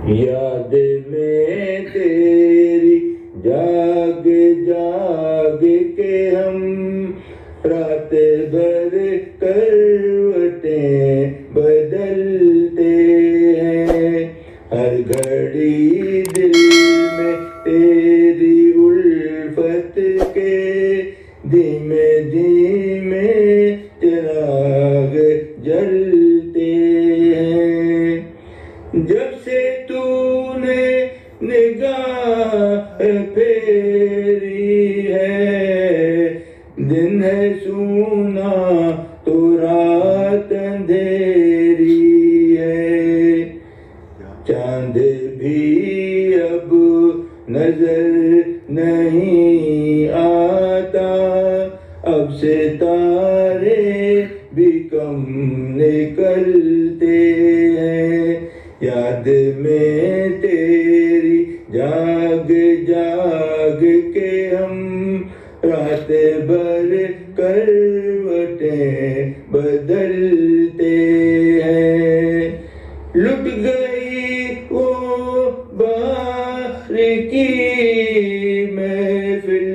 याद में तेरी जाग जाग के हम रात भर करवटें बदलते हैं। हर घड़ी दिल में तेरी उल्फत के धीमे धीमे चिराग जलते हैं। जब से तूने निगाह फेरी है, दिन है सूना तो रात अंधेरी है। चांद भी अब नजर नहीं आता, अब सितारे भी कम निकलते हैं। याद में तेरी जाग जाग के हम रात भर करवटें बदलते हैं। लुट गई वो बाहर की महफिल,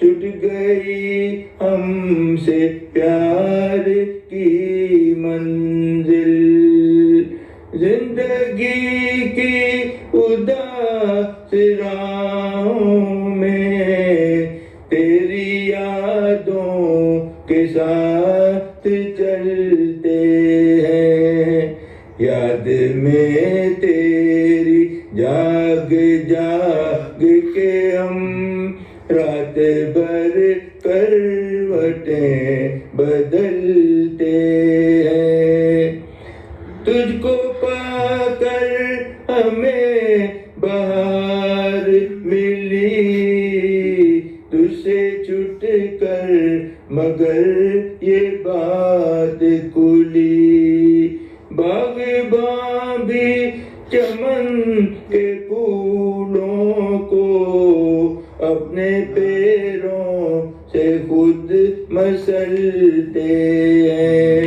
छूट गई हमसे प्यार की मंजिल। जिंदगी की उदास राहों में तेरी यादों के साथ चलते हैं। याद में तेरी जाग जाग के हम रात भर करवटें बदलते हैं। तुझको पाकर हमें बहार मिली, तुझसे छूट कर मगर ये बात खुली। बाग़बां भी चमन के फूलों को अपने पैरों से खुद मसलते हैं।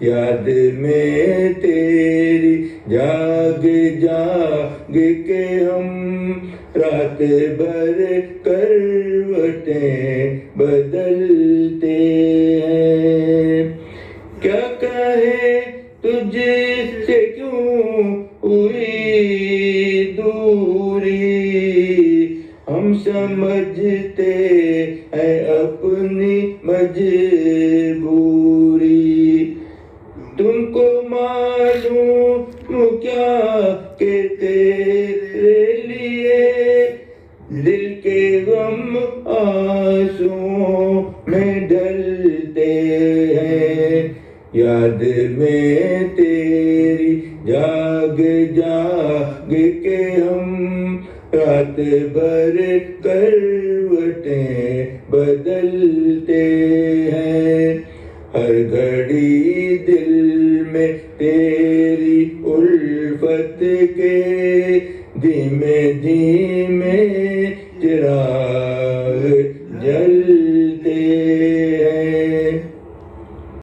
याद में तेरी जाग जाग के हम रात भर करवटें बदलते हैं। क्या कहे तुझसे क्यों हुई दूरी, हम समझते हैं अपनी मजबूरी। तुमको मालूम क्या कि तेरे लिए दिल के गम आंसुओं में ढलते हैं। याद में तेरी जाग जाग के हम रात भर करवटें बदलते हैं। हर घड़ी दिल में तेरी उल्फत के धीमे धीमे चिराग